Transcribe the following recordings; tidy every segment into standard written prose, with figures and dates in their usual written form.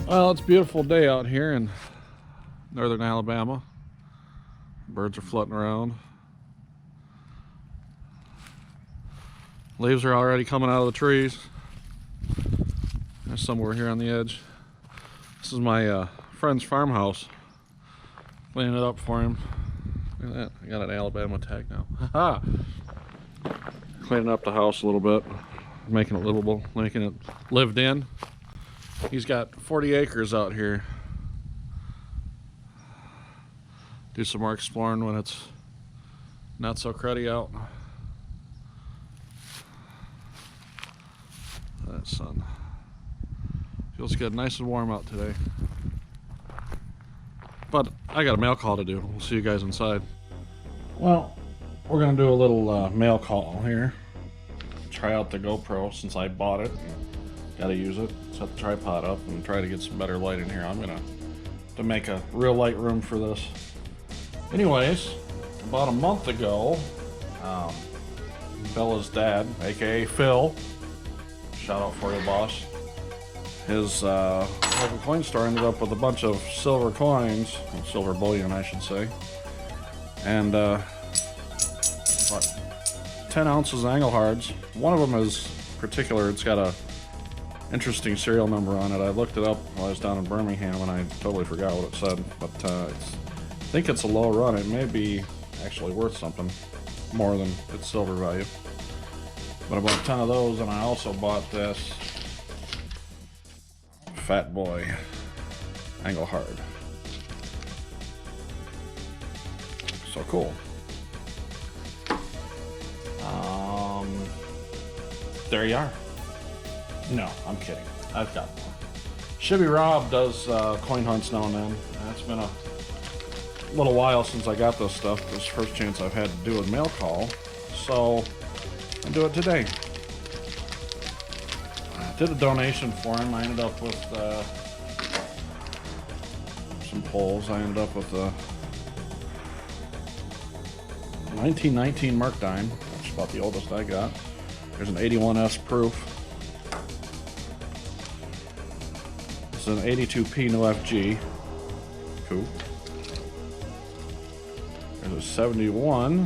Well, it's a beautiful day out here in northern Alabama. Birds are floating around. Leaves are already coming out of the trees. There's somewhere here on the edge. This is my friend's farmhouse. Cleaning it up for him. Look at that. I got an Alabama tag now. Haha! Cleaning up the house a little bit. Making it livable. Making it lived in. He's got 40 acres out here. Do some more exploring when it's not so cruddy out. That sun. Feels good, nice and warm out today. But I got a mail call to do. We'll see you guys inside. Well, we're gonna do a little mail call here. Try out the GoPro since I bought it. Gotta use it. Set the tripod up and try to get some better light in here. I'm gonna have to make a real light room for this. Anyways, about a month ago, Bella's dad, aka Phil, shout out for you, boss. His local coin store ended up with a bunch of silver coins, silver bullion, I should say, and about 10 ounces of Anglehards. One of them is particular. It's got a interesting serial number on it. I looked it up while I was down in Birmingham and I totally forgot what it said, but I think it's a low run. It may be actually worth something more than its silver value. But about 10 of those, and I also bought this Fat Boy Anglehard. So cool. There you are. No, I'm kidding. I've got more. Shibby Rob does coin hunts now and then. It's been a little while since I got this stuff. This is the first chance I've had to do a mail call, so I'll do it today. I did a donation for him. I ended up with some poles. I ended up with a 1919 Mark Dime, which is about the oldest I got. There's an 81S proof. It's an 82P new FG. Cool. There's a 71. I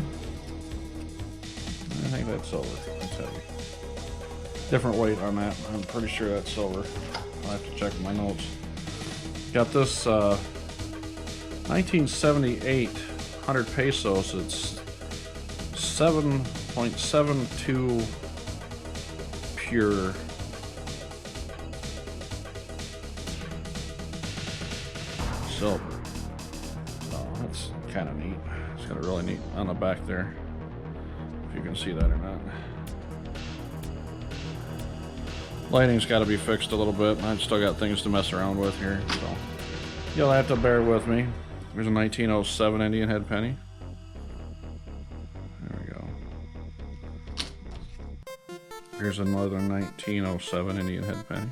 think that's silver. That's heavy. Different weight on that. I'm pretty sure that's silver. I'll have to check my notes. Got this 1978 100 pesos. It's 7.72 pure. Silver. So that's kind of neat. It's got a really neat on the back there, if you can see that or not. Lighting's got to be fixed a little bit. I've still got things to mess around with here, so you'll have to bear with me. There's a 1907 Indian head penny. There we go. Here's another 1907 Indian head penny.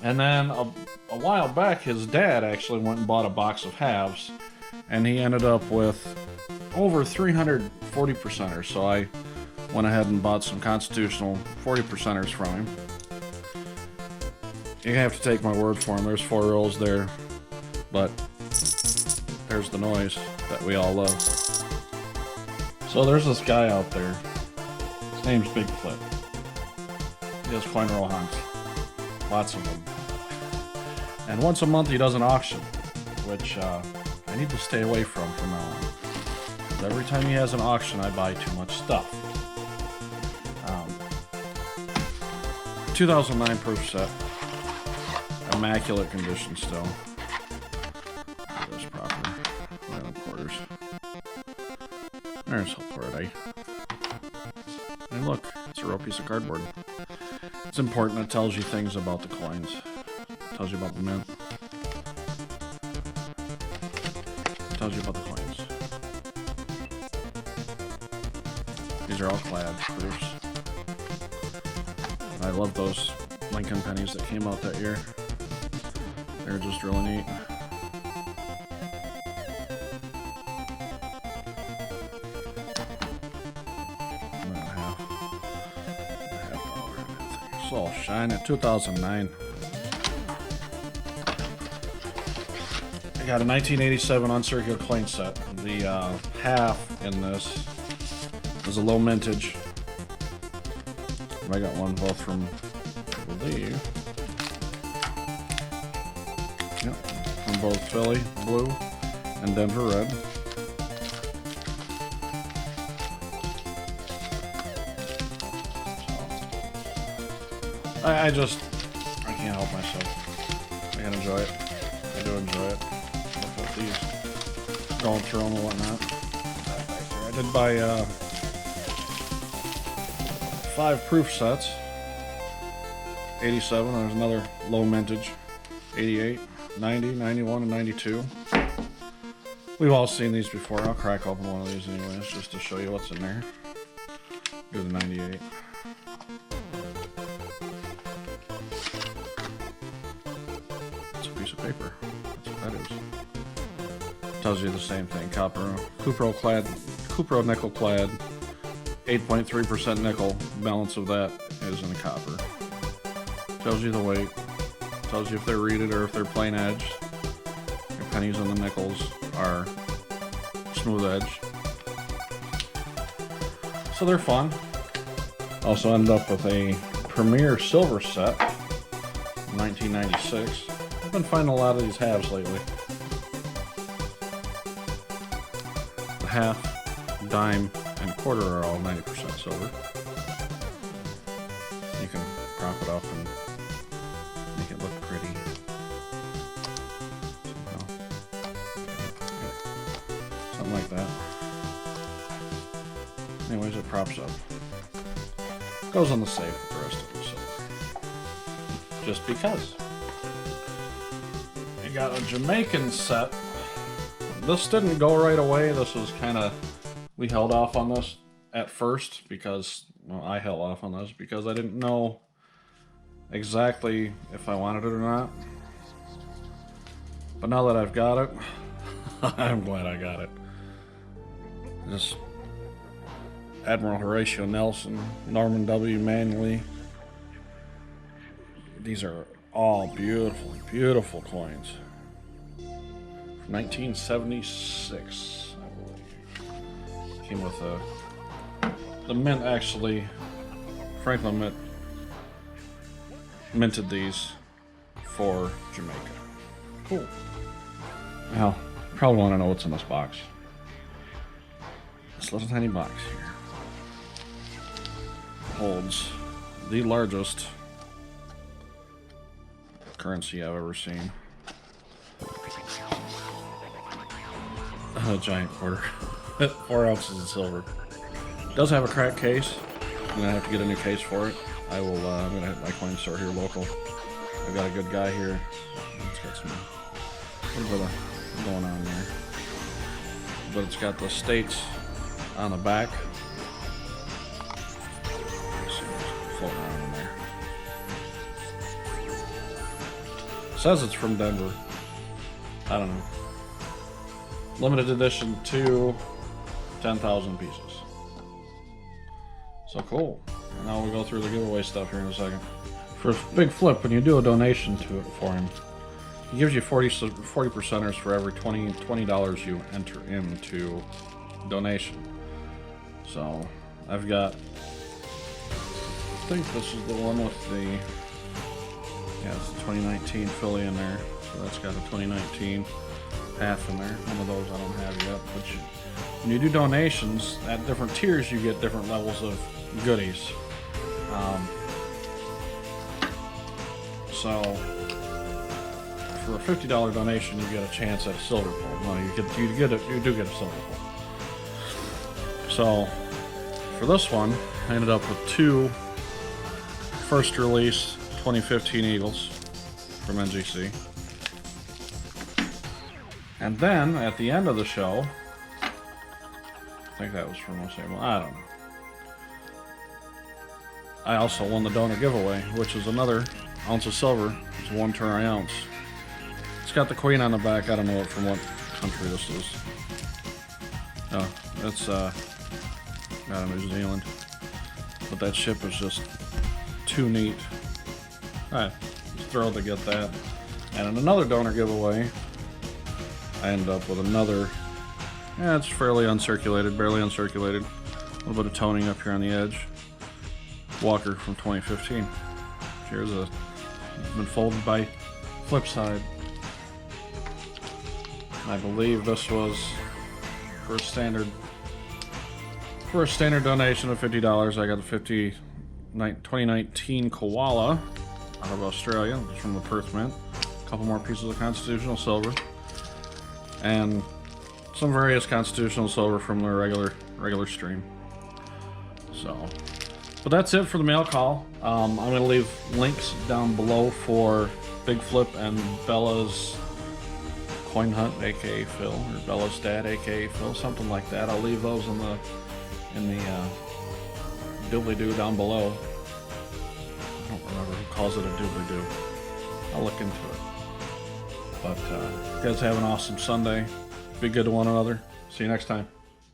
And then a while back, his dad actually went and bought a box of halves, and he ended up with over 300 40%ers. So I went ahead and bought some constitutional 40%ers from him. You have to take my word for him. There's 4 rolls there, but there's the noise that we all love. So there's this guy out there. His name's Bigfoot. He does coin roll hunts. Lots of them. And once a month he does an auction, which I need to stay away from now on. Because every time he has an auction, I buy too much stuff. 2009 proof set. Immaculate condition still. This proper. Quarters. There's a port, eh? And look, it's a real piece of cardboard. It's important. It tells you things about the coins. It tells you about the mint. It tells you about the coins. These are all clad proofs. I love those Lincoln pennies that came out that year. They're just really neat. It's all shiny. 2009. I got a 1987 uncircular coin set. The half in this is a low mintage. I got one both from, I believe, yep, from both Philly blue and Denver red. I can't help myself. I can enjoy it. I do enjoy it. Look at these, going through them and whatnot. I did buy 5 proof sets. 87, there's another low mintage. 88, 90, 91, and 92. We've all seen these before. I'll crack open one of these anyways, just to show you what's in there. Do the 98. It's a piece of paper. That's what that is. Tells you the same thing. Copper, Cupro nickel clad. 8.3% nickel. Balance of that is in copper. Tells you the weight. Tells you if they're reeded or if they're plain edge. Your pennies and the nickels are smooth edge. So they're fun. Also ended up with a Premier silver set, 1996. I've been finding a lot of these halves lately. The half, dime, and quarter are all 90% silver. You can prop it up and make it look pretty. Something like that. Anyways, it props up. Goes on the safe with the rest of the silver. Just because. You got a Jamaican set. This didn't go right away. This was kind of... We held off on this at first because... Well, I held off on this because I didn't know exactly if I wanted it or not. But now that I've got it, I'm glad I got it. Just Admiral Horatio Nelson, Norman W. Manley. These are all beautiful, beautiful coins. From 1976, I believe. Came with the mint actually, Franklin Mint minted these for Jamaica. Cool. Now, you probably want to know what's in this box. This little tiny box here holds the largest currency I've ever seen. A giant quarter. 4 ounces of silver. It does have a cracked case. I'm gonna have to get a new case for it. I'm gonna hit my coin store here local. I've got a good guy here. It's got some little bit of going on there. But it's got the states on the back. Floating around in there. It says it's from Denver. I don't know. Limited edition to 10,000 pieces. So cool. Now we'll go through the giveaway stuff here in a second. For Big Flip, when you do a donation to it for him, he gives you 40%ers for every $20 you enter into donation. So I've got, I think this is the one with the, yeah, it's the 2019 Philly in there. So that's got a 2019 half in there. One of those I don't have yet. But when you do donations, at different tiers you get different levels of goodies. So for a $50 donation, you get a chance at a silver pull. No, you do get a silver pull. So for this one, I ended up with 2 first release 2015 Eagles from NGC. And then at the end of the show, I think that was from Osable. I don't know. I also won the donor giveaway, which is another ounce of silver. It's 1 Turai ounce. It's got the queen on the back. I don't know from what country this is. Oh, it's out of New Zealand. But that ship is just too neat. Alright, just thrilled to get that. And in another donor giveaway, I ended up with another. Yeah, it's fairly uncirculated, barely uncirculated. A little bit of toning up here on the edge. Walker from 2015. Here's a. It's been folded by Flipside. I believe this was for a standard donation of $50. I got a 2019 Koala out of Australia. It's from the Perth Mint. A couple more pieces of constitutional silver, and some various constitutional silver from the regular stream. So, but that's it for the mail call. I'm going to leave links down below for Big Flip and Bella's coin hunt, aka Phil, or Bella's dad, aka Phil, something like that. I'll leave those in the doobly-doo down below. I don't remember who calls it a doobly-doo. I'll look into it. But you guys have an awesome Sunday. Be good to one another. See you next time.